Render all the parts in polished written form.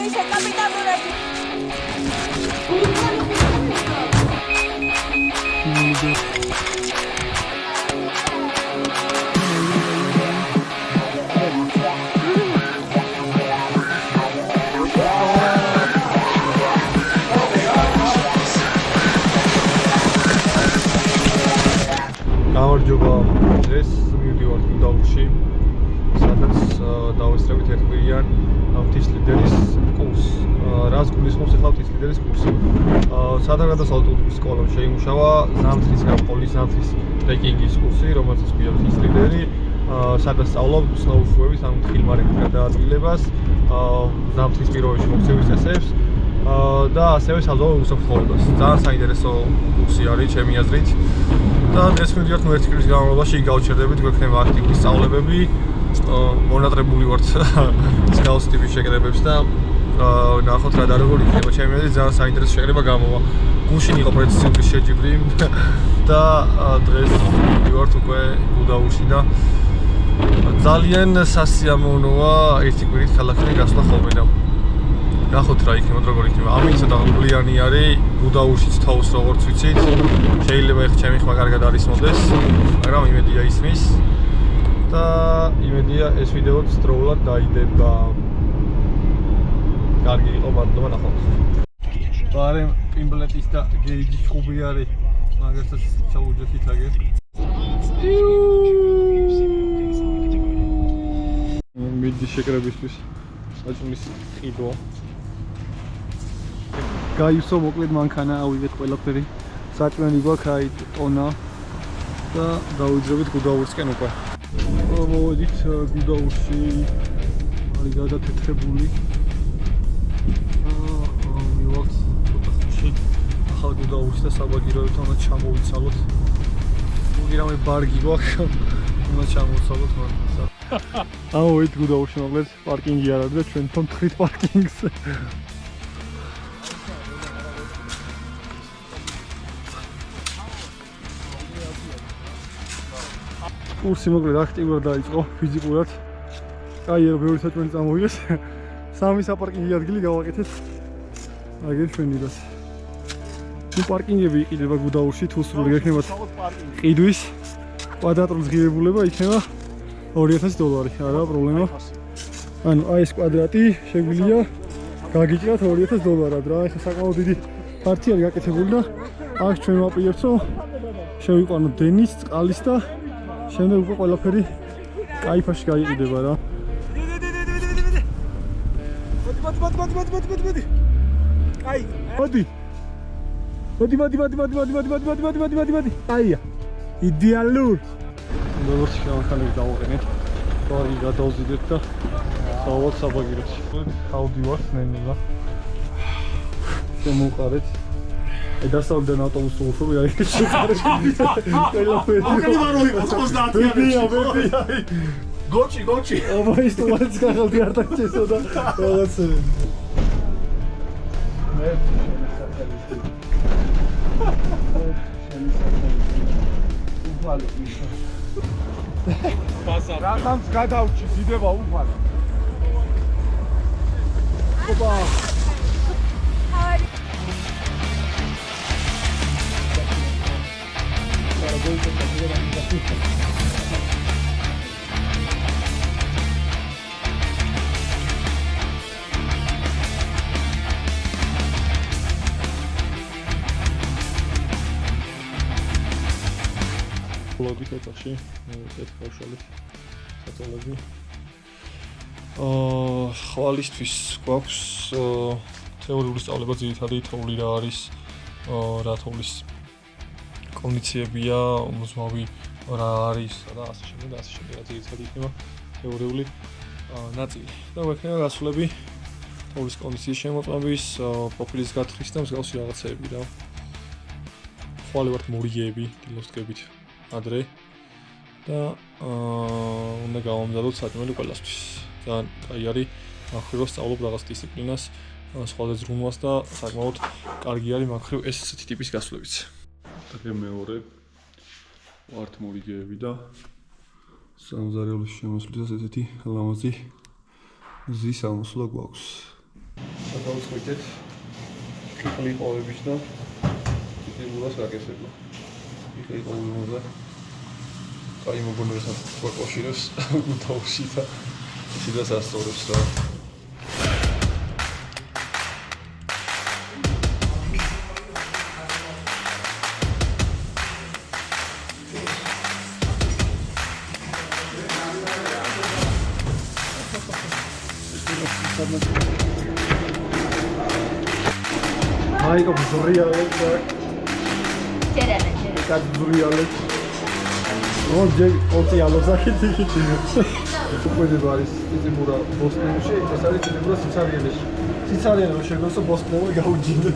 ისე კაპიტალურად. გამარჯობა, დღეს მივდივართ გუდაუთში, სადაც დავესწრებით ერთკვირიან ღვთის ლიდერის კურსს. რას გულისხმობს ახლა ღვთის ლიდერის კურსი? სადღაც ავტობუსის სკოლა შეიმუშავა ზამთრის გამყოლი ზამთრის ტრეკინგის კურსი, რომელსაც ქვია ღვთის ლიდერი, სადაც სწავლობ სნოუშუების, ანუ თხილმარებით გადაადგილებას, ზამთრის პირობებში მოქცევის წესებს და ასევე საზღვაო უსაფრთხოებას. ძალიან საინტერესო კურსი არის ჩემი აზრით. და დღეს მივდივართ ერთი კვირის განმავლობაში გავჩერდებით, გვექნება აქტიური სწავლებები, მონატრებული ვართ მსგავს ტიპის შეკრებებს და ნახოთ რა და როგორ იქნება. ჩემი აზრით ძალიან საინტერესო შეკრება გამოვა. გუშინ იყო პრეციზიული შეჯიბრი და დღეს მივდივართ უკვე გუდაუთში და ძალიან სასიამოვნოა ერთი კვირით ქალაქში გასვლა ხოლმე და ნახოთ რა იქნება, როგორ იქნება. ამით ცოტა გულიანი არის, გუდაუთშიც თავს როგორც ვიცით. შეიძლება ეხლა ჩემი ხმა კარგად არის მოდეს, მაგრამ იმედია ისმის და იმედია ეს ვიდეოც დროულად დაიდება. კარგი იყო, მადლობა, ნახოთ. ბარემ პიმბლეტის და გეიჯის ხუბი არის, მაგასაც ჩაუჯექით აგერ. მიდის შეკრებისთვის საჭმლის ყიდვა. გაივსო მოკლედ მანქანა ავიღეთ ყველაფერი. საჭმელი გვაქვს აი ტონა და დავიძრებით გუდაუთსკენ უკვე. მოვედით გუდაუთში არის გადათეთრებული. მივაქვს ცოტა ხანში ახალ გუდაუთში და საბაგიროებთ უნდა ჩამოვიცალოთ. მოგირამე ბარგი გვაქვს, უნდა ჩამოვიცალოთ მან. ამოვედით გუდაუთში მოკლედ პარკინგი არ არის და ჩვენ თვითონ თხრით პარკინგს. კურსი მოკლედ აქტიურად დაიწყო ფიზიკურად. კაია რომ ბევრი საჭმელი წამოვიღეს. 3 საპარკინგი ადგილი გავაკეთეთ. აგერ ჩვენიღაც. თუ პარკინგები იყიდება გუდაუთში, თუ სრული გექნებათ ყიდვის კვადრატული ღირებულება იქნება $2000, არა პრობლემა. ანუ აი ეს კვადრატი შეგვიძლია გაგიჭრათ $2000 რა. ეხლა საკმაოდ დიდი ფართი არის გაკეთებული და აქ ჩვენ ვაპირებთ რომ შევიყვანოთ დენის, წყალის და შემდეგ უკვე ყველაფერი кайფაში გაიყიდება რა. მოდი. აი. მოდი. აია. იდეალურ. როგორც შევახალეთ დავუყენეთ. თორე გადავზიდეთ და სავალ საბაგიროთში. ავდივართ ნელა. შემოყარეთ. დასავლიდან ავტობუსი უშური არის შეწარეს. ყველაფერი. აკეთე მაროიღო 90-იანი. გოჩი. აბა ის თვალს გახალდი არ დაჭესო და რაღაც. მე უფალო. ბაზარ. რატომს გადავჭი ძიდება უფალო. ოპა. ლოგით ოთახში ესეთ ხავშალით საწოლები. ხვალისთვის გვაქვს თეორიული სწავლება ძირითადი თოვლი რა არის, რა თოვლის კონდიციებია, მზვავი რა არის და ასე შემდეგ ძირითადი იქნება თეორიული ნაწილი. და გვექნება გასვლები თოვლის კონდიციის შემოწმების, პროფილის გათხრის და მსგავსი რაღაცეები რა. ხვალე ვართ მორიეები, დილოსტკებით ადრე და უნდა გავამზადოთ საჭმელი ყველასთვის. ძალიან კაი არის ახლა სწავლობ რაღაც დისციპლინას, სხვადასხვა ზრუნვას და საკმაოდ კარგი არის მაგხრივ ესეთი ტიპის გასვლებიც. და მეორე ვართ მორიგეები და სამზარეულოს შემოსვლისას ესეთი ლამაზი ზის ამოსვლა გვაქვს. გადავწყვიტეთ ფიქლი ყოვების და ფიქლურას გაკეთება. ფიქლი ყოვება კაი მოგონებსაც პროპორციებს უთაუში და ისედაც ასწორებს რა. Hai come surreale. Как surreale. Oggi allo sakit iki. Uqvedება არის ციციმურა ბოსტნეულში, ეს არის ციციმურა სიცარიელეში. სიცარიელე რო შეგოსო ბოსტნეული გაუჯინე.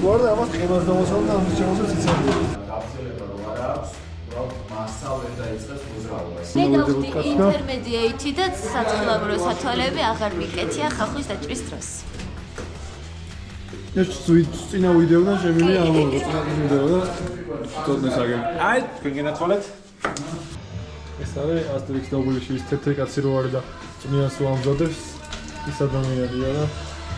გვარდა ამას ყემას დავასალო და ამის შემოსა სიცარიელე. გაფცელება რო არ აქვს, უბრალოდ მასწავლე დაიწყეს უზრალობას. მე გავხდი ინტერმედიეიტი და საწყლობრო სათვალეები აღარ მიკეთია ხახვის დაჭრის დროს. ეს წინა ვიდეოდან შემიძლია ამოვიღო წინა ვიდეო და თვითონეს აგენ. აი, თქვენ გენაცვალეთ? ეს არის ასტერიქს და ობელიქსის თეთრი კაცი რო არის და წვნიანს რო ამზადებს ის ადამიანია და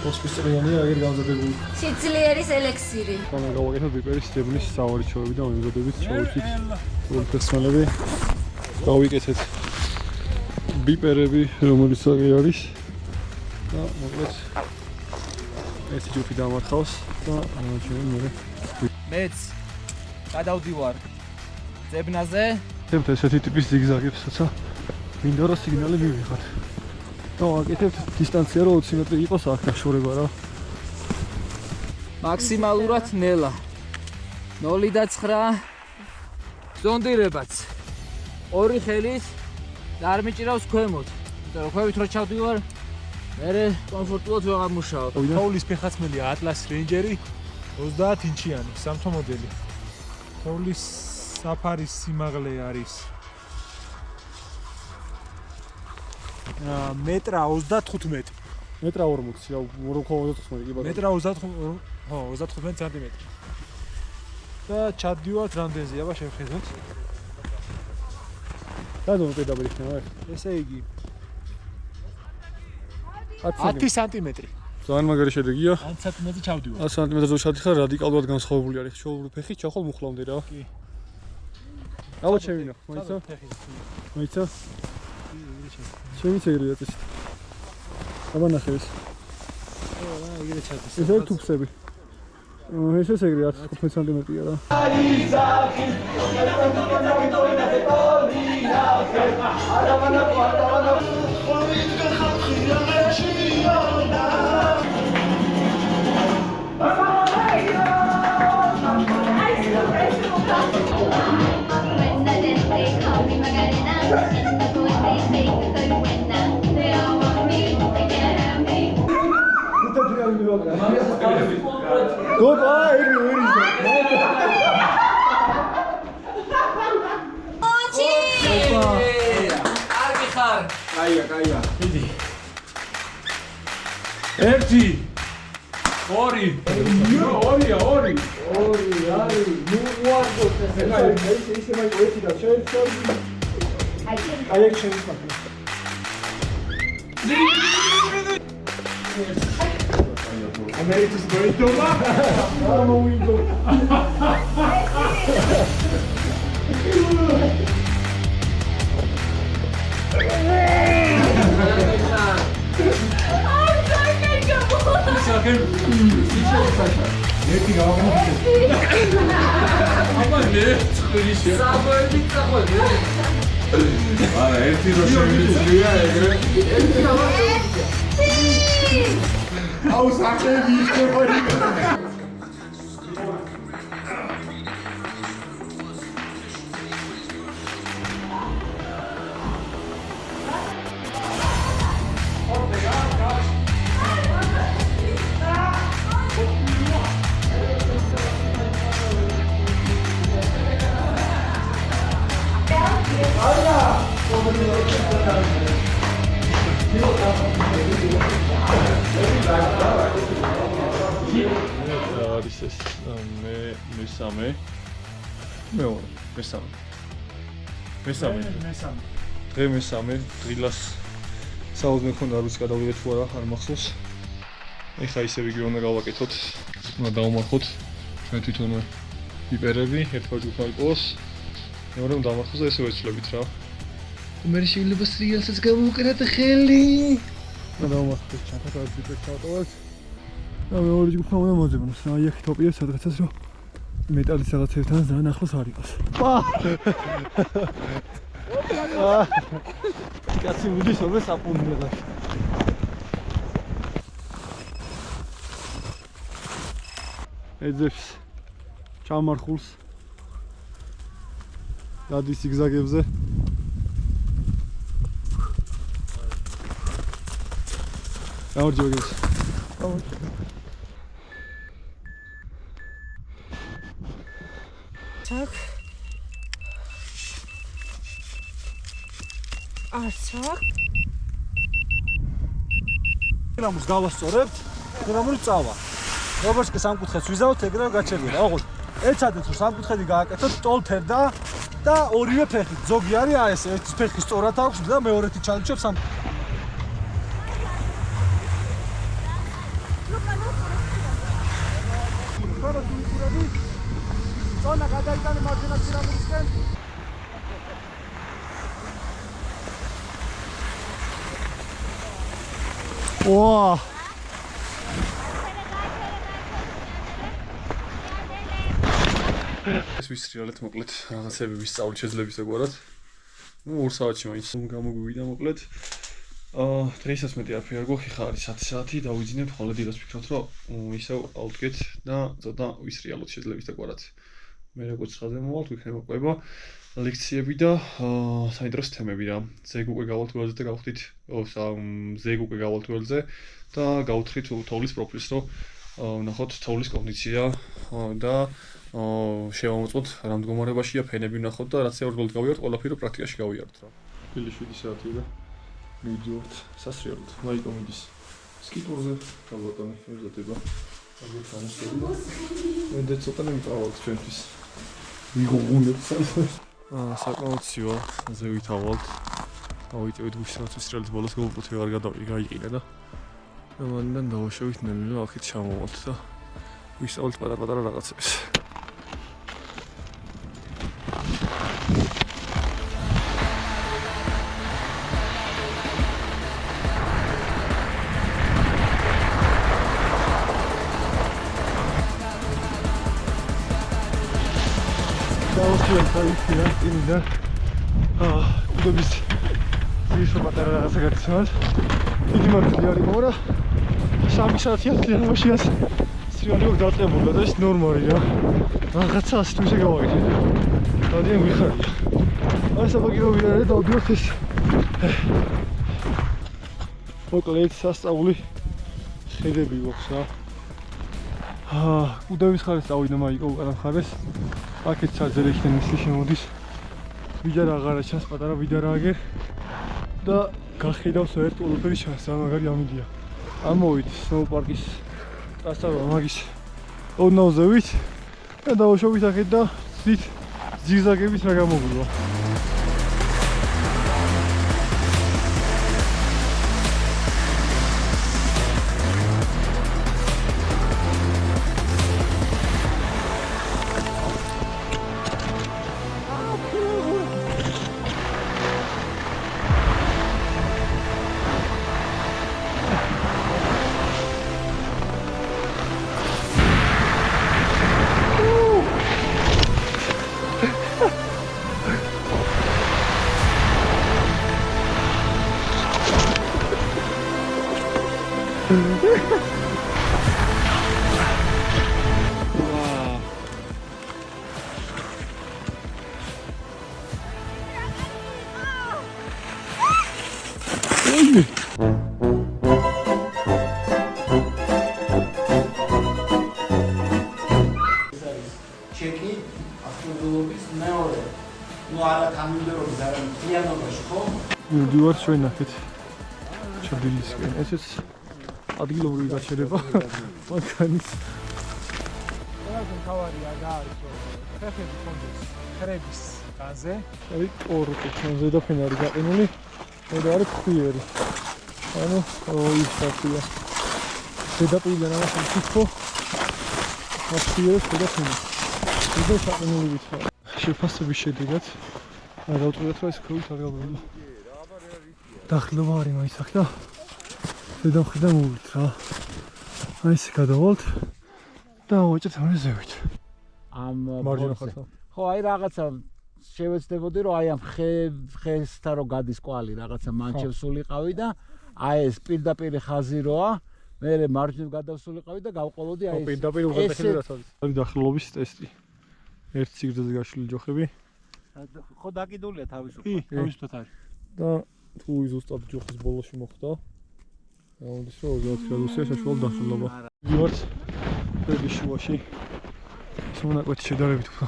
ოსპისწრიანია აგერ გამზადებული. სიცილიერის ელექსირი. ხომ გავაკეთოთ ბიპერის ჯებლის სავარიჩოები და მომზადებით ჩავუშვით პროფესიონალები. გავიკეთეთ ბიპერები რომელიც არის და მოკლედ ეს ჯუფი დამარხავს და ჩვენ მე მეც გადავდივარ ძებნაზე. თემთ ესეთი ტიპის ზიგზაგებსაც მინდა რომ სიგნალი მივიღოთ. და ვაკეთებთ დისტანცია რომ 20 მეტრი იყოს აქ დაშორება რა. მაქსიმალურად ნელა. 0.9 ზონდირებაც. ორი ხელით და არ მიჭირავს ქვემოთ. იმიტომ რომ ქვევით რო ჩავდივარ მე კომფორტულად ვეღარ მუშაობ. თოვლის ფეხაცმელია Atlas Ranger 30 ინჩიანი, სამთო მოდელი. თოვლის საფარის სიმაღლე არის მეტრა 35. მეტრა 40, რა 45 კი ბატონო. მეტრა 35 სანტიმეტრი. და ჩადივართ რამდენზე, აბა შევხედოთ. დადო პედაბელი ხნა. ესე იგი 10 სანტიმეტრი. ძალიან მაგარი შედეგია. 10 სანტიმეტრი ჩავდივარ. 10 სანტიმეტრზე შედიხარ რადიკალურად განსხვავებული არის. ჩაუბრუ ფეხით ჩახვალ მუხლამდე რა. კი. ალბათ შევინო, მოიცა? მოიცა? შევიცე ეგრე წესი. აბა ნახე ეს. რა, ეგრე ჩადის. ეს არის თუფსები. ეს ეგრე 15 სანტიმეტრია რა. გოგა ერი ოჩი! კარგი ხარ. კაია. მიდი. 1 2 2 2 არის ნუ ვარდო ეს მაიყვეთი და შეიძლება აი ეგ შეიძლება ამერიკის გოიტომა ამოვიდო ერთი გავაგნო. აბა მე წვრიში. საბოები წახვედი. არა, ერთი რო შევიძლია ეგრე. აუ საერთოდ ისწრებოდი. არის ეს მესამე მეორე მესამე დღე მესამე დღილას საუბრ მქონდა რუსი გადავიდეთ თუ არა არ მახსოვს ეხლა ისევ იგივე უნდა გავაკეთოთ. უნდა დავმარხოთ ჩვენ თვითონვე პიპერები, ერთმა ჯგუფმა იყოს. მეორე უნდა დავმარხოთ და ესე ვეცვლებით რა. მე შეიძლება სრიალსაც გამოვუკრათ ხელი. უნდა დავმარხოთ ჩათაკავად პიპერს ჩავტოვოთ. და მეორე ჯგუფმა უნდა მოძებნოს. აი აქ თოპია სადღაცას რომ მეტალის რაღაცებთან ძალიან ახლოს არ იყოს. კაცი მიდის ობე საპუნდლება. ეძებს ჩამარხულს. დადის ზიგზაგებზე. გამარჯობა. Tak. Arçak. დილამურს გავასწორებთ, დილამური წავა. როგორც კი სამკუთხედს ვიზავთ, ეგრევე გაჩერდება. აღარ ეცადეთ რომ სამკუთხედი გააკეთოთ ტოლთერდა და ორივე ფეხით. ზოგი არის აი ეს ერთი ფეხი სწორად აქვს და მეორეთი ჩალიჩებს სამ. ზონა გადაიტანე მარჯვენა დილამურისკენ. ვა! ეს ვისრიალეთ მოკლედ რაღაცები ვისწავლით შეძლებისე გვარად. ნუ 2 საათში მაინც გამოგვივიდა მოკლედ. დღესაც მეტი არაფერი არ გვაქვს, ხა არის 10 საათი, დავიძინებთ, ხოლმე დილას ვფიქრობთ, რომ ისევ ავდგეთ და ცოტა ვისრიალოთ შეძლებისე გვარად. მე როგორც ხაზე მოვალთ, ვიქნება ყვება ლექციები და საინტერესო თემები რა. ზეგ უკვე გავალთ ველზე და გავხდით, ზეგ უკვე გავალთ ველზე და გავთხრით თოვლის პროფილს, რომ ვნახოთ თოვლის კონდიცია და შევამოწმოთ რა მდგომარეობაშია ფენები ვნახოთ და რაც ევრგოლდ გავიართ, ყველაფერი რო პრაქტიკაში გავიართ რა. ფილი 7 საათია და მივიდიოთ სასრიალოდ. მაიკო მიდის სკიპურზე, ალბათანი ეზოდება. ალბათ გამოსწორდა. მე და ცოტა მიმტავალთ ჩვენთვის. ვიგოგუნებთ საკმაოდ ცივა, ზე ვითავალთ. ავიწევით ვისრათვის რეალის ბოლოს გოუპროთი აღარ გაიყიდა და მანდან დავაშევით ნელ-ნელა აქეთ ჩამოვალთ და ვისწავლით პატარ-პატარა რაღაცებს. და უდობის ისო პატარა რაღაცა გაქცევთ. იგი მარტივი არის, მაგრამ 3 საათი ახლიანობაშიაც სრიალი აქვს დაწყებული და ეს ნორმალი რა. რაღაცა ასე თუ ისე გავაკეთე. ძალიან მიხარია. აი საბაგირო ვიდეო დავდივართ ეს. მოკლედ სასწაული ხედები გვაქვს რა. უდების ხარეს წავიდა მაიკო უკანა ხარეს. აქეთ საძერექიდან ისე შემოდის. ვიდარ აღარა ჩანს პატარა ვიდარ აგერ და გახედავს ერთ ყველაფერი ჩანს, მაგარი ამიდია. ამოვით სნოუპარკის ტრასა მაგის ოდნავზევით და დავუშვით აქეთ და ცით ზიგზაგებით რა გამოგვივა. ჩეკი ავტომობილობის მეორე. ნუ არა თანმიმდევრობის, არამედ მთლიანობაში, ხო? მივდივართ ჩვენ აქეთ ჩრდილისკენ. ესეც ადგილობრივი გაჩერება მანქანის. ყველაზე მთავარია და არის რომ ფეხები კონდეს ხრების განზე. აი კორტი ზედაფენ არის გაყინული. მე და არის ხვიერი. ანუ ის საფია. ზედაპირიდან ამას ვიქო. აფშიერებს და თემი. ისე საყენელი ვითხრა. შეფასების შედეგად გავწყვეტ რომ ეს ქვევით არ გავბრუნო. დახლობა არის მაინც აქ და ზედამხრიდან მოვიდეთ რა. აი ესე გადავალთ და ვაჭრეთ ამ ზევით. ამ მარჯვენა ხაზზე. ხო, აი რაღაცა შევეცდებოდი რომ აი ამ ხესთან რო გადის კვალი რაღაცა მან შევსულიყავი და აი ეს პირდაპირ ხაზი როა მე მარჯვნივ გადავსულიყავი და გავყოლოდი აი ეს პირდაპირ უღებეხილი რაც არის. არის დახლობის ტესტი. ერთ სიგრძეზე გაშლილი ჯოხები ხო დაკიდულია კი. თავისუფლად არის. და თუ ზუსტად ჯოხის ბოლოში მოხდა ამოდის რომ 30 გრადუსია საშუალო დასრულება. ვივართ ფერდის შუაში. ეს მონაკვეთი შედარებით უფრო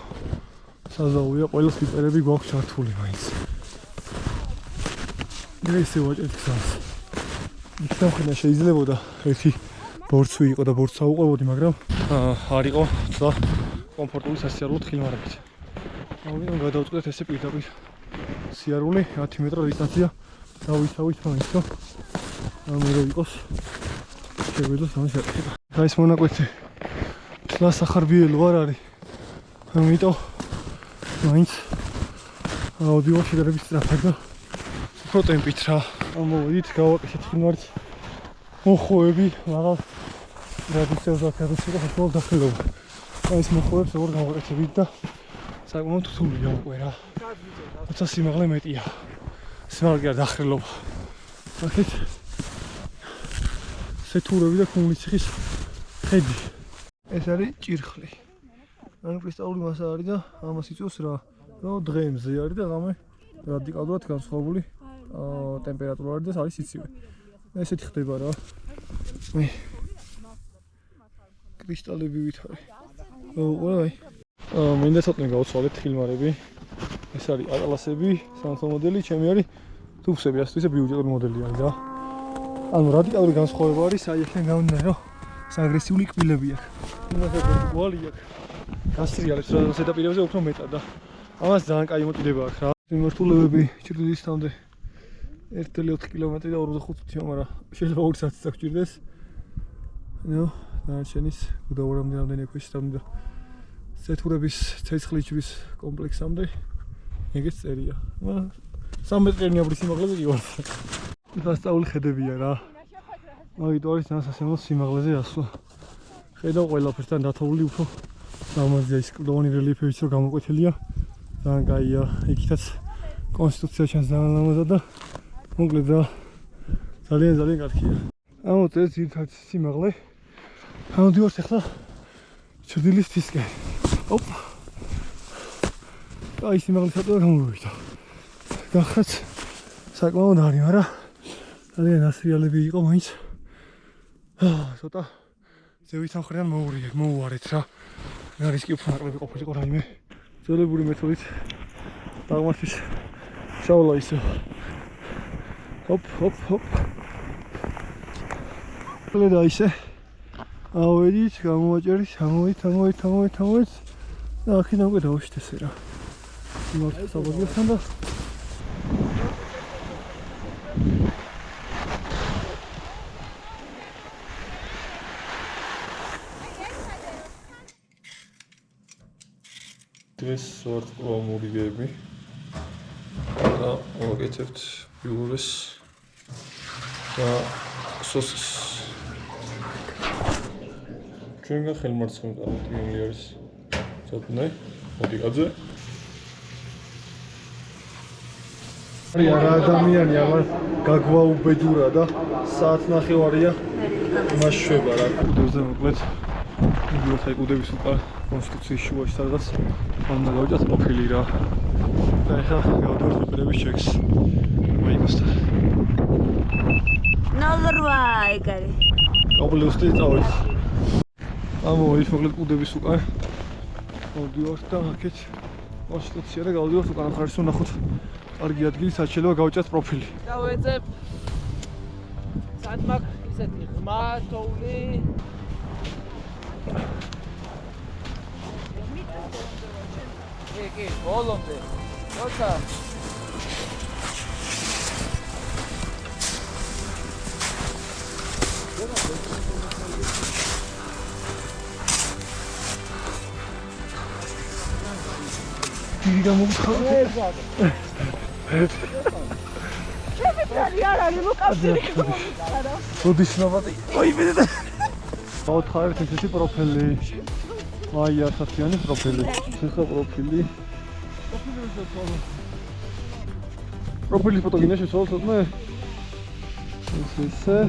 საზაუია, ყველა სპიპერები გვაქვს ჩართული მაინც. ესე ვაჭრეთ გზას. იქნებ ხნა შეიძლებოდა ერთი ბორცვი იყო და ბორცვა უყვებოდი, მაგრამ არ იყო და კომფორტული სასიარულო თხილმარებით. ამიტომ გადავწყვეტ ესე პირდაპირ სიარული 10 მეტრ დისტანცია დავიცავით მაინც რომ ამე რო იყოს შევედოს ამ შეკეთება. და ეს მონაკვეთი თლასახარბიელო არ არის. ამიტომ მაინც აუდიო შედარებით სწრაფად და უფრო ტემპით რა. მოვიდით გავაკეთეთ ხმართ მოხოვები მაღალ გრადუსებზე და საშუალო დასრულება. აი ეს მოხოვებს როგორ გავაკეთებით და საკმაოდ რთულია უკვე რა. თუმცა სიმაღლე მეტია. სიმაღლე კი არ დახრილობა. აქეთ სეთურები და ქუმლიციხის ხედი. ეს არის ჭირხლი. ანუ კრისტალური მასა არის და ამას იწვევს რა, რომ დღემზე არის და ღამე რადიკალურად განსხვავებული ტემპერატურა არის და არის სიცივე. ესეთი ხდება რა. კრისტალები ვითარი. აი. მინდა ცოტნე გავცვალეთ ხილმარები. ეს არის ატლასები, სამთო მოდელი, ჩემი არის თუფსები, ასე ისე ბიუჯეტური მოდელი არის რა. ანუ რადიკალური განსხვავება არის აი ახლა გამომდინარე რომ აგრესიული კბილები აქვს. იმასაც ვალი აქვს. გასრიალებს რა ზედაპირებზე უფრო მეტად და ამას ძალიან კაი მოტივება აქვს რა. მიმართულებები ჭირდილისთანამდე 1.4 კილომეტრი და 45 წუთია, მაგრამ შეიძლება 2 საათი გჭირდეს. ნუ დანარჩენის უდავარამდე რამდენი ექვეშთამდე და სეთურების ცეცხლიჩვის კომპლექსამდე ეგეც წერია. 3 მეტრიანი აბრის სიმაღლეზე კი ვარ. დასწავლი ხედებია რა. მაგიტო არის ძალიან სასიამოვნო სიმაღლეზე ასვლა. ხედავ ყველაფერთან დათოვლი უფრო ამაზეა ის კლდოვანი რელიეფებიც რო გამოკვეთილია. ძალიან კაია. იქითაც კონსტრუქცია ჩანს ძალიან ლამაზად და მოკლედ რა ძალიან კარგია. ამოწეს ძირითადად სიმაღლე. ამოდივართ ახლა ჩრდილის თისკენ. ოპ. აი სიმაღლე საწოლად გამოვიდა. გახაც საკმაოდ არის, მაგრამ ძალიან ასრიალები იყო მაინც. ცოტა ზევით ამხრიდან მოუვარეთ რა. არის კი უფრო ნაკლები ყოფილიყო რაიმე ძველებური მეთოდით დაღმართის შავლა ისე. ჰოპ. და ისე ავედით, გამოვაჭერით, ამოვით და აქედან უკვე დავუშვით ესე რა. იმართ საბაგიროსთან და დღეს ვართ პრომურიგები და ვაკეთებთ ბიურეს და სოსის. ჩვენგან ხელმარცხნივ წარმოდგენილი არის ცოტნე მოდიკაძე. არა ადამიანი ამან გაგვაუბედურა და საათნახევარია იმას შვება რა. კუდებზე მოკლედ მიდიოთ აი კუდების უკან კონსტრუქციის შუაში სადაც უნდა გავიჭათ პროფილი რა. და ახლა გავდივართ პროფილების ჩეკს. მაიკოსთან. 08 ეგ არის. კომპლუსტი წავით. ამოვიდით მოკლედ კუდების უკან. გავდივართ და აქეთ კონსტრუქცია და გავდივართ უკან ხარჯს ვნახოთ. კარგი ადგილი სად შეიძლება გავიჭათ პროფილი. დავეძებ სადმაკ ისეთი ღმა თოვლი. კი, ბოლომდე. როცა პირი გამოგხარ. არ არის მოკავშირე. ოდის ნაბადი. ოი მე. მოთხარით ესეთი პროფილი. აი ასათიანი პროფილი. შეხა პროფილი. პროფილის ფოტო გინდა შეცვალოთ მე. ესე.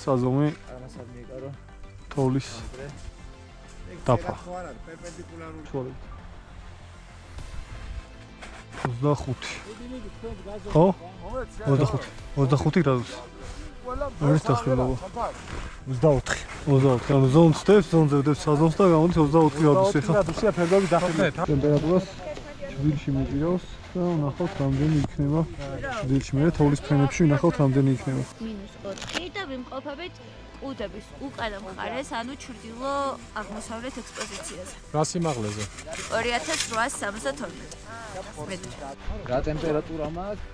საზომი თოვლის დაფა 25 ხო 25 გრადუსი არის დახრილობა 24 ანუ ზონს დევს საზომს და გამოდის 24 გრადუსი ხა გრადუსია ფერდობი დახრილი ტემპერატურას ჭრილში მიჭირავს და ნახავთ რამდენი იქნება ჭრილში მე თოვლის ფრენებში ვნახავთ რამდენი იქნება -4 და ვიმყოფებით უდების უკანა მხარეს, ანუ ჩრდილო აღმოსავლეთ ექსპოზიციაზე. რა სიმაღლეზე? 2872 მეტრი. რა ტემპერატურა მაქვს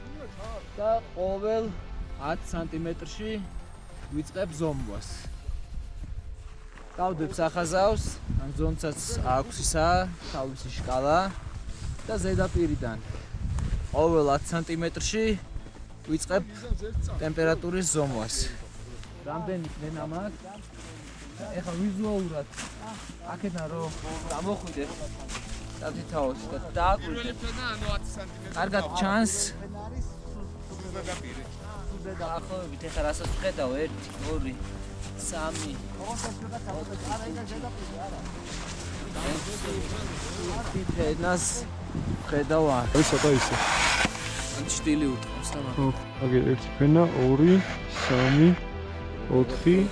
და ყოველ 10 სანტიმეტრში ვიწყებ ზომვას. გავდებს ახაზავს, ამ ზონცაც აქვს ისა, თავისი შკალა და ზედაპირიდან ყოველ 10 სანტიმეტრში ვიწყებ ტემპერატურის ზომვას. რამდენი ფენა მაქვს? ეხლა ვიზუალურად აქედან რომ გამოხვიდე დათითაოს და დააკვირდე. კარგად ჩანს. დაახლოებით ეხლა რასაც ვხედავ 1 2 3 ფენას ვხედავ აქ. ეს ცოტა ისე ჭტილი უტყავს და ხო აგერ ერთი ფენა 2 3 4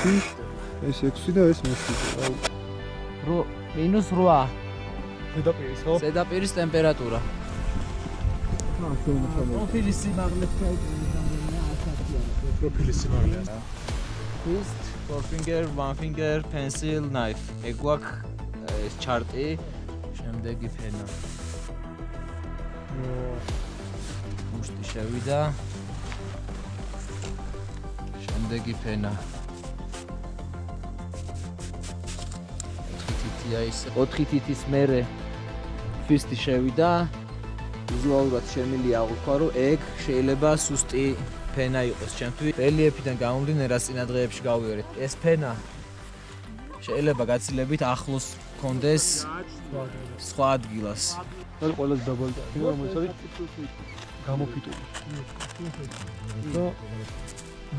5 ეს 6 და ეს 7 -8 ზედაპირის ხო? ზედაპირის ტემპერატურა. პროფილის სიმაღლე პროფილის სიმაღლე. Fist, forefinger, one finger, pencil, knife. ეგ გვაქვს ეს ჩარტი, შემდეგი ფენა. მუშტი შევიდა. შემდეგი ფენა. 4 თითია ის. 4 თითის მერე ფისტი შევიდა. ვიზუალურად შემიძლია აღვქვა, რომ ეგ შეიძლება სუსტი ფენა იყოს ჩემთვის. რელიეფიდან გამომდინარე, რაც წინა დღეებში გავიარეთ. ეს ფენა შეიძლება გაცილებით ახლოს გქონდეს სხვა ადგილას. ეს ყველაზე დაბალი ფენა, რომელიც არის გამოფიტული. და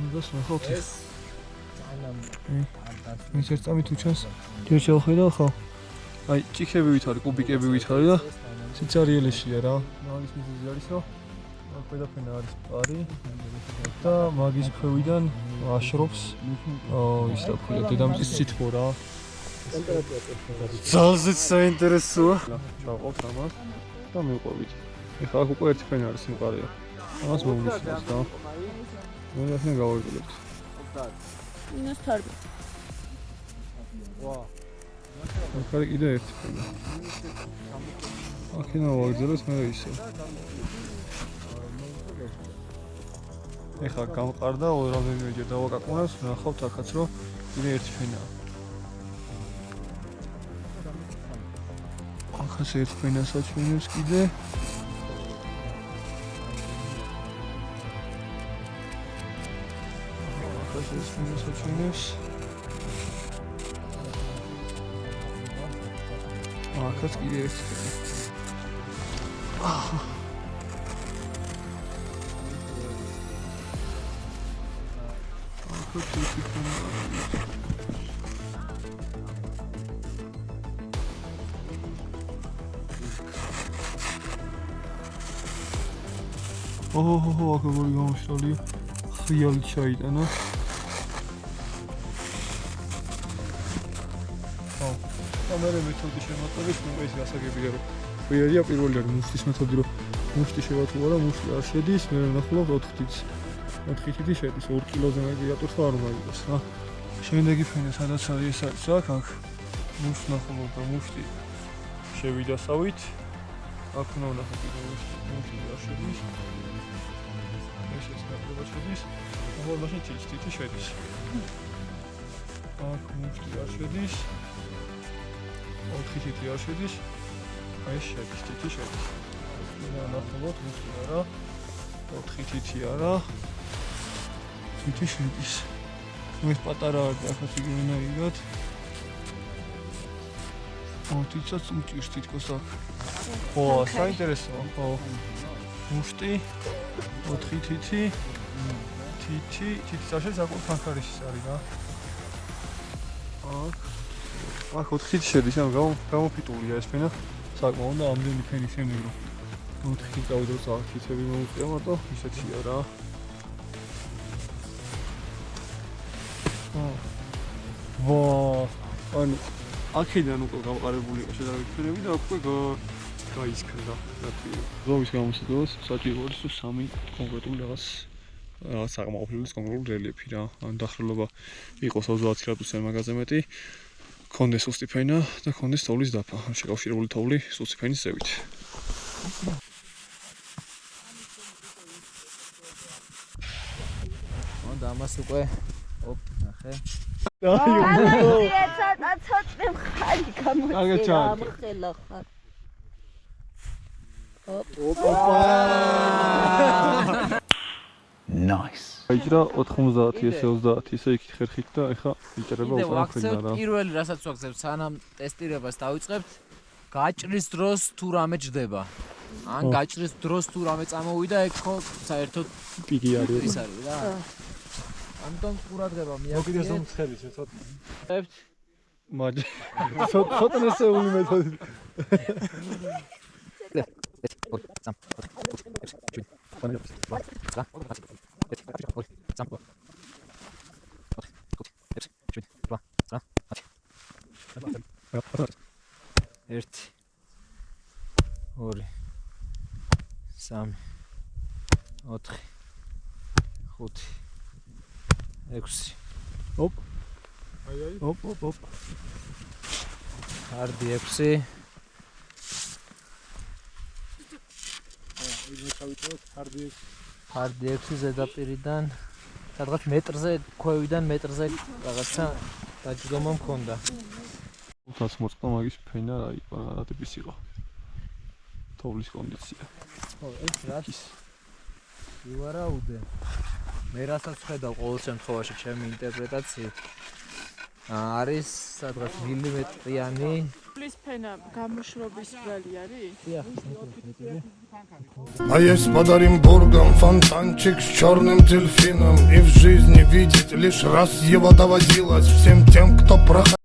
უნდა ნახავთ ეს. მის ერთ წამით უჩანს. ჯერ შევხედავ ხო? აი, ჭიქები ვით არის, კუბიკები ვით არის და სიცარიელეშია რა. მაგის მიზეზი არის, რომ ქვედაფენა არის პარი და მაგის ქვევიდან აშრობს ის რა ქვია, დედამიწის სითბო რა. ძალზეც საინტერესოა. ჩავყავთ ამას და მივყვებით. ეხლა აქ უკვე ერთი ფენა არის სიმყარეა. ამას მოვნიშნავს და მე ახლა გავაგრძელებთ. -12. ვა. აქ არის კიდე ერთი ფენა. აქედან ვაგრძელოთ მე ისე. ეხლა გამყარდა, რამდენიმეჯერ დავაკაკუნავს, ნახავთ აქაც რომ კიდე ერთი ფენაა. ახაც ერთ ფენას აჩვენებს კიდე. ახაც ერთ ფენას აჩვენებს. ახაც კიდე ერთი ფენა. ოჰო, აქ როგორი გამოსვლია. ხიალი ჩაიტანა. ხო. ამერე მეთოდი შემოწმების, მე ეს გასაგებია რომ ვერია პირველი არის მუშტის მეთოდი, რომ მუშტი შევათულა და მუშტი არ შედის, მე ვნახულობ 4 თითს. 4 თითი შედის 2 კილოზე მაგიატურს არ მაგიოს რა. შემდეგი ფენა სადაც არის ეს არის აქ მუშტს ნახულობ და მუშტი შევიდასავით აქ უნდა ვნახოთ მუშტი არ შედის. ესეც ნაკლებად შედის. ახლა მაშინ თითი შედის. აქ მუშტი არ შედის. 4 თითი არ შედის. აი შედის, თითი შედის. უნდა ვნახოთ მუშტი არა. 4 თითი არა. თითი შედის. ეს პატარა არის, ახლა ციგნაირად. თითსაც უჭირს თითქოს აქ. ხო, საინტერესოა, ხო. მუშტი 4 თითი. თითი საშეც აქ ფანქარიშის არის რა. აქ 4 თითი შედის, ანუ გამოფიტულია ეს ფენა. საკმაოდ და ამდენი ფენის შემდეგ რომ 4 თითი წავიდოს აქ თითები მოუწია მარტო, ისეთია რა. ანუ აქედან უკვე გავყარებული იყო შედარებით ფენები და უკვე გაისქრა. ზოვის გამოსდოს საჭირო არის 3 კონკრეტული რაღაც საკმაყოფილების კონკრეტული რელიეფი რა. ან დახრილობა იყოს 30 გრადუსიან მაგაზე მეტი, კონდეს სუსტი ფენა და კონდეს თოვლის დაფა. შეკავშირებული თოვლი სუსტი ფენის ზევით. და ამას უკვე ნახე. ცოტა მხარი გამოიწია ამხელა ხარ. Nice. აიჭრა 90 ესე 30 ესე იქით ხერხით და ეხა იჭრება უკვე უკან ვაქცევთ ფენა რა. პირველი რასაც ვაქცევთ სანამ ტესტირებას დავიწყებთ გაჭრის დროს თუ რამე ჯდება. ან გაჭრის დროს თუ რამე წამოვიდა ეგ ხო საერთოდ პიკი არის. ის არის რა. ამიტომ ყურადღება მიაქციეთ. მოკიდე ზომ ცხელის ცოტა. მაჯ. ცოტა ნესეული მეთოდი. ერთი 2 3 4 5 6 ოპ. აი. ოპ. არდი 6 არდი 6 ზედაპირიდან სადღაც მეტრზე ქვევიდან მეტრზე რაღაცა დაჯდომა მქონდა. 500 მოწყდა მაგის ფენა რა იყო რა ტიპის იყო. თოვლის კონდიცია. ხო, ეს რაც ივარაუდე. მე რასაც ხედავ ყოველ შემთხვევაში ჩემი ინტერპრეტაციით არის სადღაც მილიმეტრიანი. პლის ფენა გამოშრობის ბრალი არის? А есть под Оренбургом фонтанчик с черным дельфином. И в жизни видеть лишь раз его доводилось всем тем, кто проходил.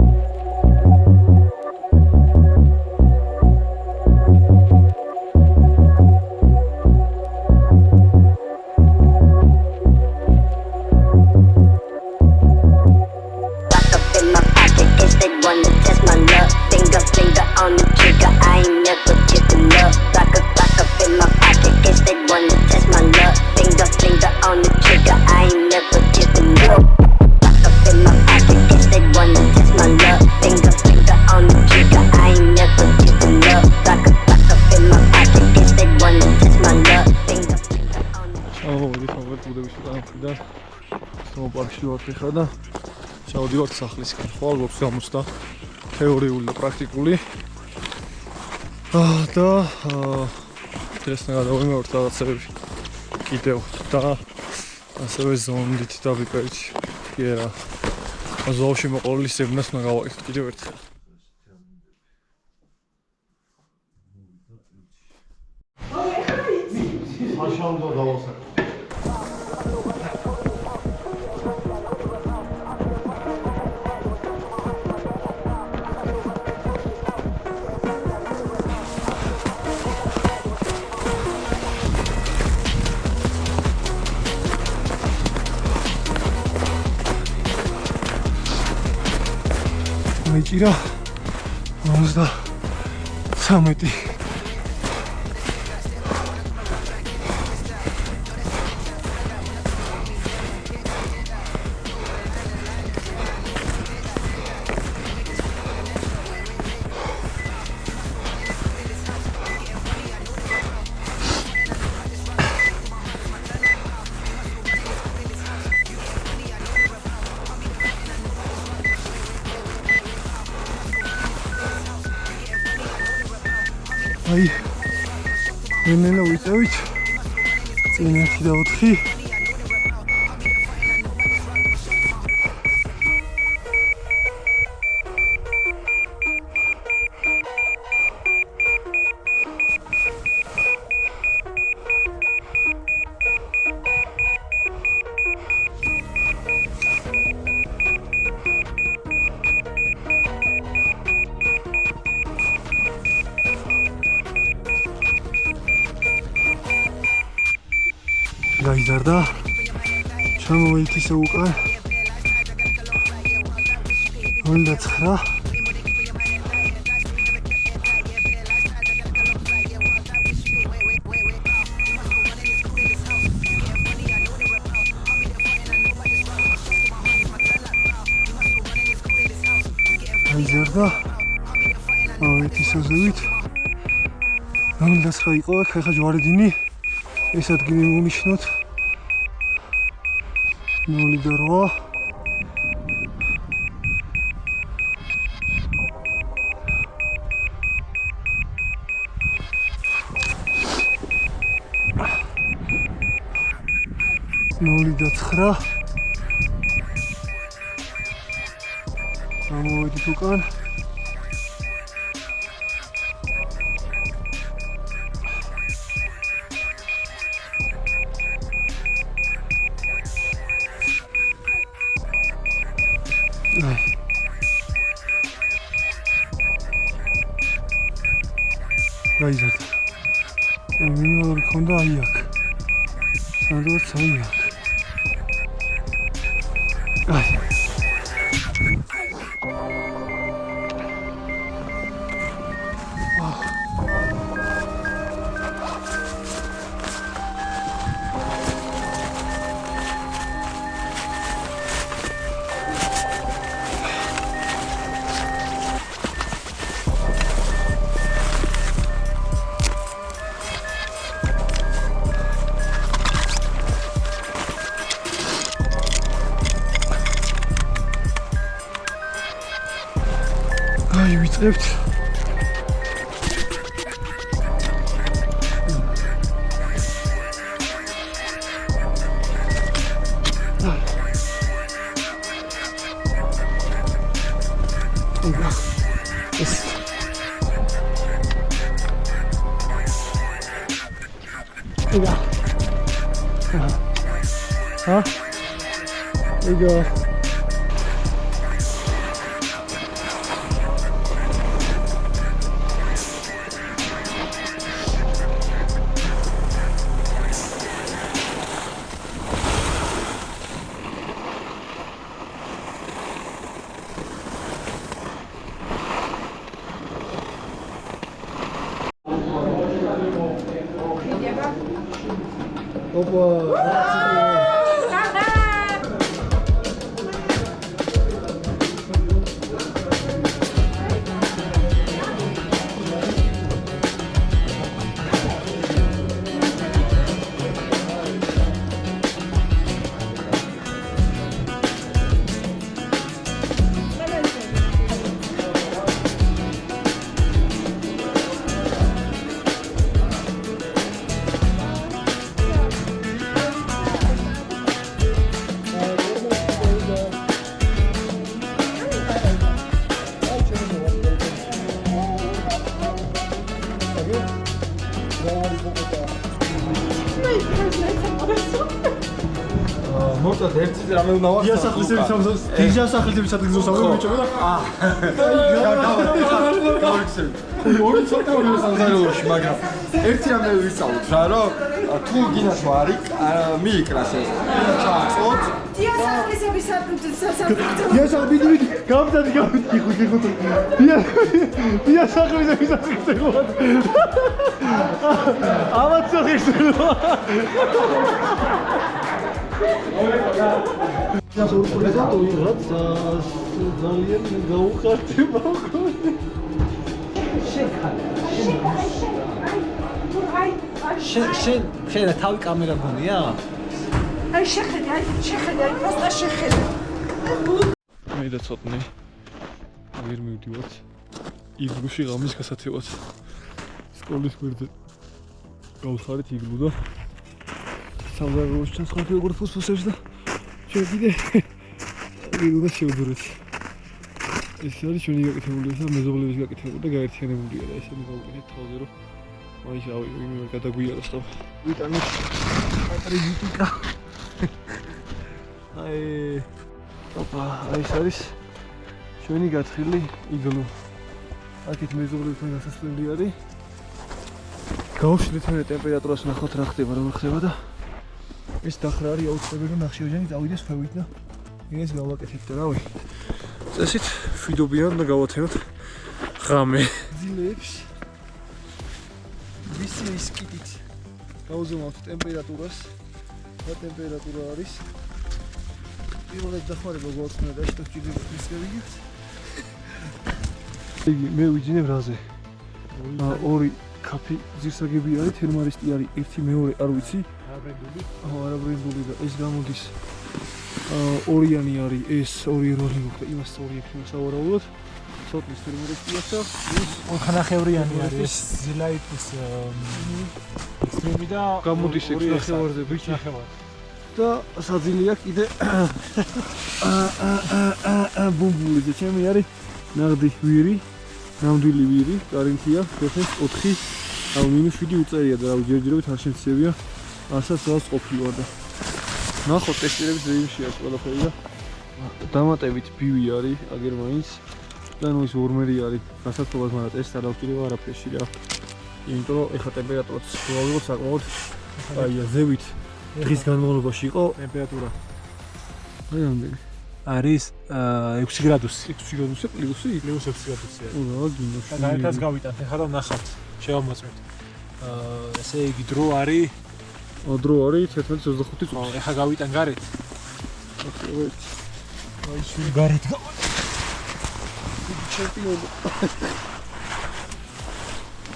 ხა და ჩავდივართ სახლისკენ. ხო ალბათ გამოსდა თეორიული და პრაქტიკული. და დღეს გადავიმეორთ რაღაცები კიდევ და ასევე ზონდით და ვიპერით. კი არა. ზოოში მოყოლილი სეგნას უნდა გავაკეთოთ კიდევ ერთხელ. აშალდო დავასაკ. მეჭირა 53 აი ნელა ვიწევით წინ 1 და 4 გაიზარდა ჩამოვიდით ისე უკან 0.9 გაიზარდა ავით ისე ზევით 0.9 იყო აქ ხა ჯვარედინი ეს ადგილი მომიშნოთ 0.8 0.9 ამოვიდით უკან გაიზარდა მინიმალური ქონდა აი აქ სადღაც აი აქ აი აი ვიწევთ მორწად ერთზე რამე უნდა ვახსნა. იასახლისების სამზოს, დიჟასახლისების ადგილზე სამზო მიჭობა და გავიქცევი. ორი ცოტა ორი სამზარეულოში, მაგრამ ერთი რამე ვისწავლოთ რა, რომ თუ გინდათ ვარი მიიკრას ეს. ჩააწოთ. დიასახლისების ადგილზე დიასახლისების გამდადი ხუთი. დიასახლისების ადგილზე ხოთ. ამათ წახიშო. Я сорпризато играть ძალიან გაუხარდება ხოლმე. შენ თავი კამერა გონია? აი შეხედე, აი პროსტა შეხედე. მე და ცოტნე ვერ მივდივართ იბრუში ღამის გასათევად. სკოლის გვერდზე გავხარით იგლუ და სამზარეულოს ჩანს ხალხი როგორ ფუსფუსებს და ჩვენ კიდე იგლუდა შევძურეთ. ეს არის ჩვენი გაკეთებული და მეზობლების გაკეთებული და გაერთიანებულია და ესენი გავუკეთეთ თავზე რომ მაინც ვინმე გადაგვიაროს და ვიტანოთ ატრიბუტიკა. აი ეს არის ჩვენი გათხრილი იგლუ. აქეთ მეზობლებთან გასასვლელი არის. გავშლით მე ტემპერატურას ნახოთ რა ხდება, როგორ ხდება და ეს დახრა არის აუცილებელი რომ ნახშირორჟანი წავიდეს ქვევით და ეს გავაკეთებთ და რავი. წესით ვიდობიან და გავათენოთ ღამე. ძილებს ვისი ის კიდით გავუზომავთ ტემპერატურას და ტემპერატურა არის პირველად დახმარება გვაქვს და შეჭიდება ის გავიგებთ. იგი მე ვიძინებ რაზე. ორი კაფე ძირსაგები არის, თერმარისტი არის, ერთი მეორე არ ვიცი. არაბრენდული და ეს გამოდის ორიანი არის, ეს ორი როლი მოხდა, იმას ორი ექნება სავარაუდოდ. სოტლის თერმარისტია და ის ოთხნახევრიანი არის ეს ზილაიტის ექსტრემი და გამოდის ექნახევარზე ბიჭი. და საძილია კიდე ბუმბულიზე ჩემი არის ნაღდი ვირი, ნამდვილი ვირი, კარინთია, ხეხეს 4 აუ -7 უწერია და რავი ჯერჯერობით არ შემცევია. ასაც რაც ყოფილი ვარ და ნახოთ ტესტირების რეჟიმში არის ყველაფერი და დამატებით ბივი არის აგერ მაინც და ნუ ის ორმერი არის გასართობად, მაგრამ ტესტ არ აღჭირდება არაფერში რა. იმიტომ რომ ეხა ტემპერატურაც ვავიღოთ საკმაოდ აია ზევით დღის განმავლობაში იყო ტემპერატურა აი რამდენი არის 6 გრადუსი. 6 გრადუსი პლუსი? პლუს 6 გრადუსია. რა გინდა? და გარეთაც გავიტანთ, ეხლა და ვნახავთ. შევამოწმეთ. ესე იგი დრო არის დრო არის 11:25 წუთი. ეხლა გავიტან გარეთ. აი შენ გარეთ ჩემპიონი.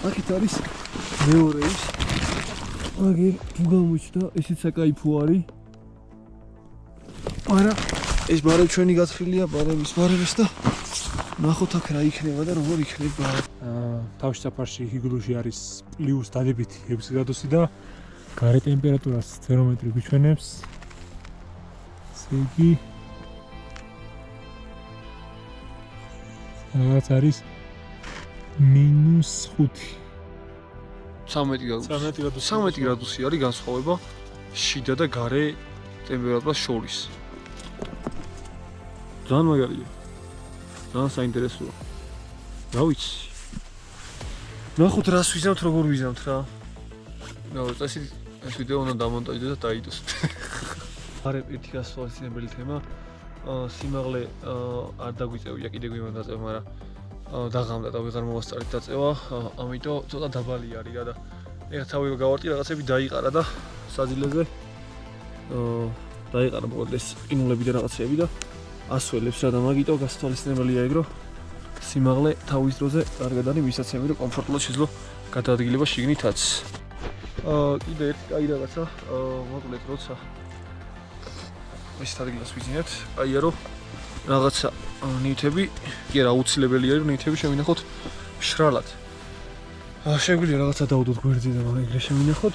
აქეთ არის მეორე ის. აგერ თუ გამოჩნდა, ესეც საკაიფო არის. არა, ეს ბარები ჩვენი გათხრილია, ბარების ბარებს და ნახოთ აქ რა იქნება და როგორ იქნება. თავში საფარში იგლუში არის პლუს დადებითი 6 გრადუსი და გარე ტემპერატურას თერმომეტრი გვიჩვენებს. ესე იგი რაღაც არის -5. 13 გრადუსი არის განსხვავება შიდა და გარე ტემპერატურას შორის. ძალიან მაგარია. ძალიან საინტერესოა. რა ვიცი. ნახოთ რას ვიზამთ, როგორ ვიზამთ რა. რავი, წესი ეს ვიდეო უნდა დამონტაჟდეს და დაიდოს. არა ერთი გასაოცნებელი თემა. სიმაღლე არ დაგვიწევია კიდე გვიმან დაწევა, მაგრამ დაღამდა და ვეღარ მოვასწარით დაწევა. ამიტომ ცოტა დაბალი არის რა და ეხლა თავი გავარტი რაღაცები დაიყარა და საძილეზე დაიყარა მოკლედ ეს ყინულები და რაღაცები და ასველებს რა და მაგიტო გასათვალისწინებელია ეგ რომ სიმაღლე თავის დროზე კარგად არის ვისაც ემი რომ კომფორტულად შეძლო გადაადგილება შიგნითაც. კიდე ერთი კაი რაღაცა მოკლედ როცა ეს ადგილას ვიძინებთ, აია რომ რაღაცა ნივთები, კი არა აუცილებელი არის რომ ნივთები შევინახოთ მშრალად. შეგვიძლია რაღაცა დავუდოთ გვერდზე და მაგ ეგრე შევინახოთ.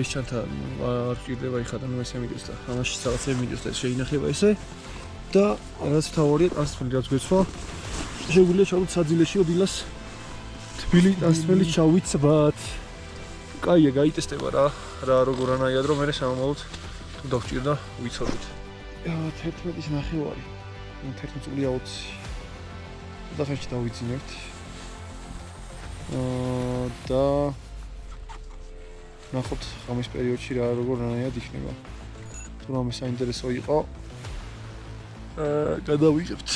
ეს ჩანთა არ ჭირდება იხადან ეს ემიდეს და ამაში რაღაც ემიდეს და შეინახება ესე და რაც თავარია ტრანსფერი რაც გვეცვა. შეგვიძლია ჩავდოთ საძილეში დილას თბილი ტრანსფერი ჩავიცვათ. კაია გაიტესტება რა როგორ ანაიად რომ მე სამომავლოდ თუ დავჭირდა ვიცოდით. 11-ის ნახევარი. 11 წული 20. და ხერხი დავიძინებთ. და ნახოთ ღამის პერიოდში რა როგორ ანაიად იქნება. თუ რამე საინტერესო იყო გადავიღებთ.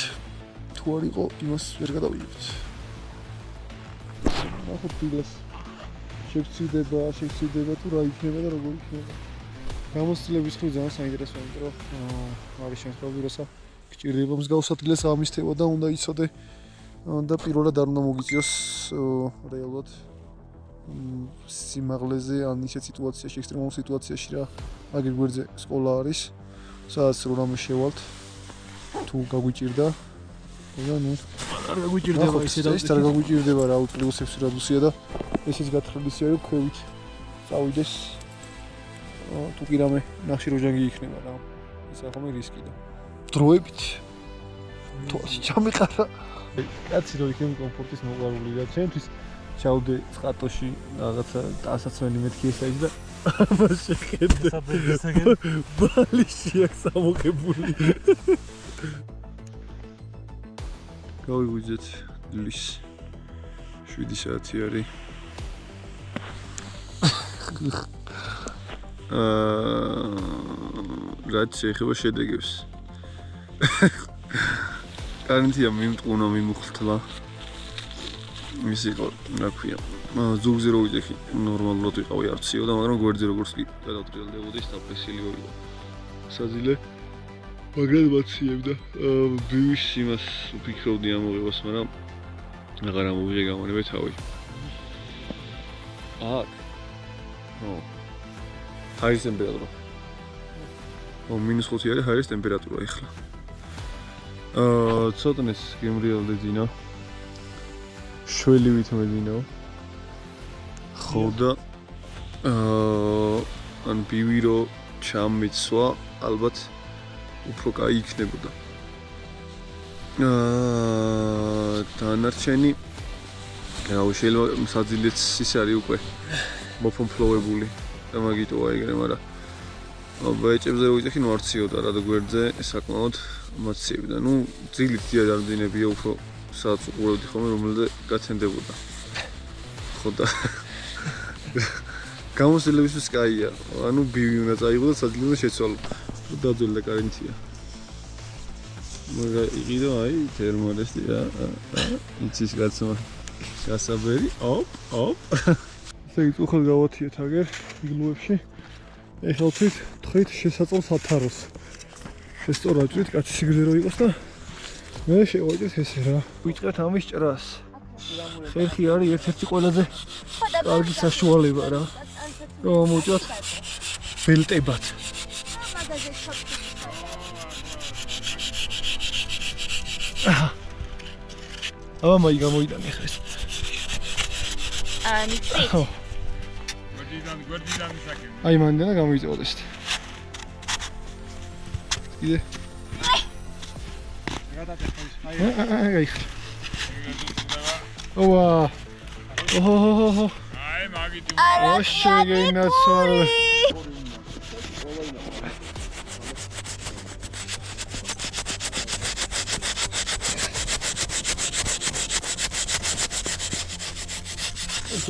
თუ არ იყო იმას ვერ გადავიღებთ. ნახოთ დილას შეგცივდება თუ რა იქნება და როგორ იქნება. გამოცდილების ხრი ძალიან საინტერესოა, იმიტომ რომ არის შემთხვევები, როცა გჭირდება მსგავს ადგილას ამისთება და უნდა იცოდე და პირველად არ უნდა მოგიწიოს რეალურად სიმაღლეზე ან ისეთ სიტუაციაში, ექსტრემალურ სიტუაციაში რა. აგერ გვერდზე სკოლა არის, სადაც რამე შევალთ თუ გაგვიჭირდა და ნუ არ გაგვიჭირდება ისე და ის არ გაგვიჭირდება რა პლუს 6 გრადუსია და ესეც გათხრილისია რომ ქვევით წავიდეს თუ კი რამე ნახშიროჯანგი იქნება რა ეს ახლა რისკი და დროებით თვალში ჩამეყარა კაცი რო იქნება კომფორტის მოყვარული და ჩემთვის ჩავდე წყატოში რაღაცა დასაცმელი მეთქი ესაიც და ამას შეხედე ბალიში აქვს ამოღებული გავიგვიძეთ ლის 7 საათი არის რაც შეეხება შედეგებს კარანტია მიმტყუნა მიმუხლთლა ის იყო რა ქვია ზუგზე რო ვიძახი ნორმალურად ვიყავი არციო და მაგრამ გვერდზე როგორც კი გადავტრიალდებოდი სტაფესილი იყო საძილე მაგრამ მაციებდა ბივის იმას ვფიქრობდი ამოღებას მაგრამ აღარ ამოვიღე გამონებე თავი ჰაერის ტემპერატურა -5 არის ჰაერის ტემპერატურა ეხლა ცოტნეს გემრიალდე ძინა შველი ვითმედინო ხო და ან ბივი რო ჩამიცვა ალბათ უფრო კაი იქნებოდა დანარჩენი შეიძლება საძილეც ის არის უკვე მოფომფლოვებული და მაგიტოა ეგრე მაგრამ ბაჭებზე რო ვიძახი ნუ არციოდა რა და გვერდზე საკმაოდ მაციებდა ნუ ძილით დიადამდინებია უფრო სადაც უყურებდი ხოლმე რომელზე გაცენდებოდა ხო და გამოსილებისთვის კაია ანუ ბივი უნდა წაიღო და საძილეზე შეცვალო დაძველდა კარინთია მაგრამ იყიდო აი თერმორესტი რა იცის გაცმა გასაბერი ოპ ესე იგი უხალ გავათიეთ აგერ იგლუებში ეხლა თქვით შესაძლოს ათაროს შესწორა ჭრით კაცი სიგრძე რო იყოს და მე შევაჭრეთ ესე რა ვიწყებთ ამის ჭრას ხერხი არის ერთ-ერთი ყველაზე კარგი საშუალება რა რომ მოუჭოთ ბელტებად აბა მაი გამოიტანე ხეს ნიქსი გვერდიდან ისაკენ აი მანდანა გამოიწევდეს იდე აი ოვა ოჰოჰოჰო აი მაგიტი ოშე გეინაცვალე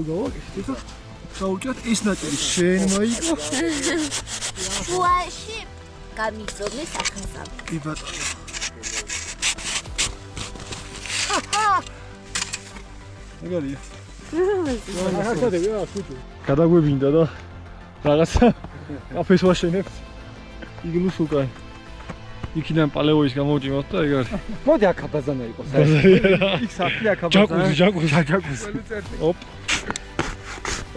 გავაკეთე გავუჭათ ის ნაწილი შენ მაიკო შუაში გამიწოდე სახელსაბ კი ბატონო ეგარია გადაგვებინდა და რაღაცა კაფეს ვაშენებთ იგლუს უკან იქიდან პალეოის გამოვჭიმოთ და ეგ არის მოდი აქ აბაზანა იყოს იქ საფი აქ აბაზანა ჯაკუზი ოპ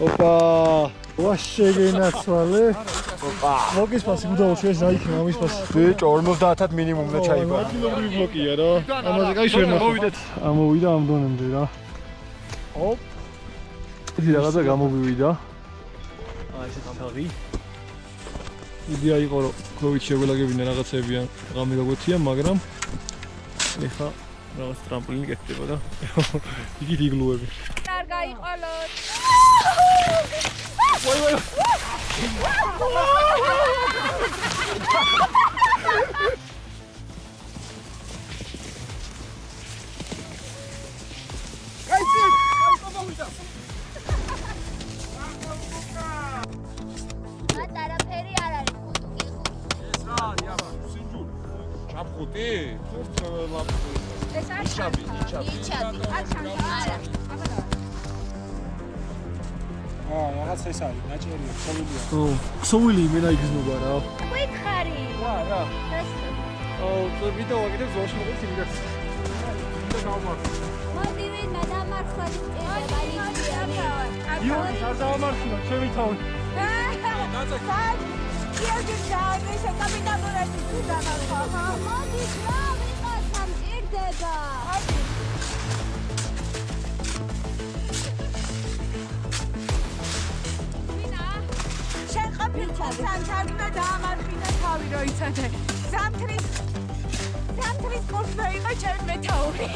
ოპა ვაშე გენაცვალე ოპა მოგის პასი გუდაო შენ რაიქ მამის პასი ბიჭო 50-ად მინიმუმ და ჩაიბარა კილოგრამი ბლოკია რა ამაზე კაი შენ მოვიდეთ ამოვიდა ამ დონემდე რა ოპ ეს რაღაცა გამოვივიდა აი ეს თაღი იდეა იყო რომ ქოვით შეგველაგებინა რაღაცები ან ღამე გაგვეთია მაგრამ ეხა რაღაც ტრამპლინი გეთდება და იგი იგლუები არ გაიყოლოთ ვაი რაღაც ეს არის, ნაჭერია, ქსოვილია. ქსოვილი იმენა იგზნობა რა. ვითხარი. რა. ვიდეო ვაგდებ ზოშ მოგეთ იმდაც. და გავმართ. მოდი ვინმე დამარხოთ ეება იჩია. იოი, არ დავამარხო, ჩემი თავი. იოგი ჩააგეშე კაპიტანურები თუ დამარხო. მოდი რა ვიყო სამჭირდება. სანჩარნა დაამარხინა თავი რო იცოდე. ზამთრის კურსი რო იყო ჩემი მეთაური.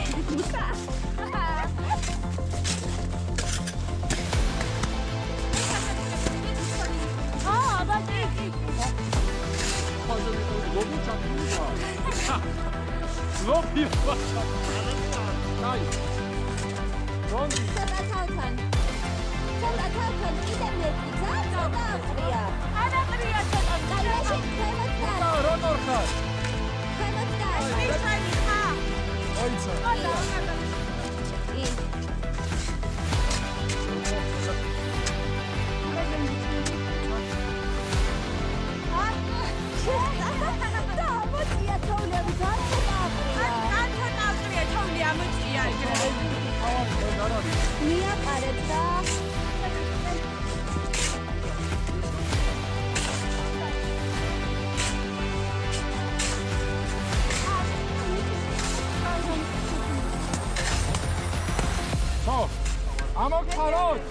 ამოგხაროთ.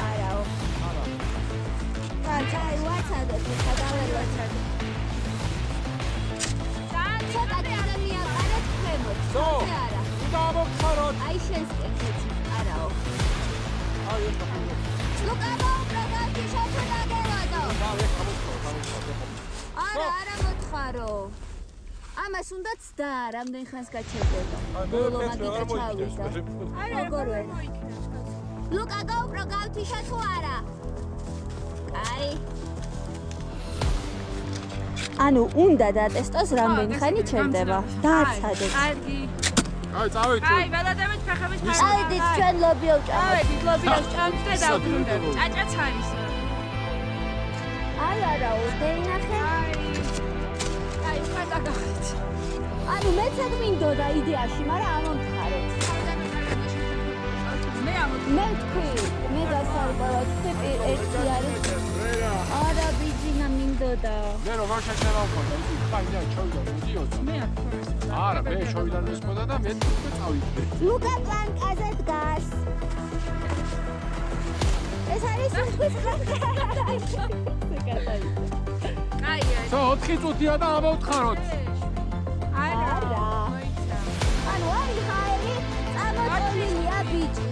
არაო. ჩაი ვაცადე გადავერვაცადე. ცოტა არა მიაყარეთ ქვემოთ. არა. ამოგხაროთ. აი შენსკენ ხეცი. არაო. აი ეს ახლა. ლუკა მოგრაგავდი შეთანაგებადო. არა მოთხარო. ამას უნდა ცდა, რამდენ ხანს გაჩერდება. ბოლო მაგითა ჩავიდა. როგორ ვერ? ლუკა GoPro გავთიშა თუ არა? აი. ანუ უნდა დატესტოს რამდენ ხანი ჩერდება. დააცადეთ. კარგი. აი წავედი. აი, გადადებით ფეხების ფარს. წავედით ჩვენ ლობიო ჭამთ. წავედით ლობიო ჭამთ და დავბრუნდებით. ჭაჭაც არის. არა, უდეინახე. აი, გადაგახეთ. ანუ მეც ეგ მინდოდა იდეაში, მაგრამ ამომთხარეთ. მე თქვი, მე გასარკვევად ვთქვი ერთი არის. არა, ბიძინა მინდოდა. მე რომ შეჩერა მქონდა, ისი ხაინდა ჩავიდა მოდიოდა. მე აქ არა, მე შოვიდან მესმოდა და მე თქვი წავიდე. ლუკა პლანკაზე დგას. ეს არის სულ პლანკა. აი, ცო 4 წუთია და ამოვთხაროთ. არა. ანუ აი ხაერი წამოწოლილია ბიჭი.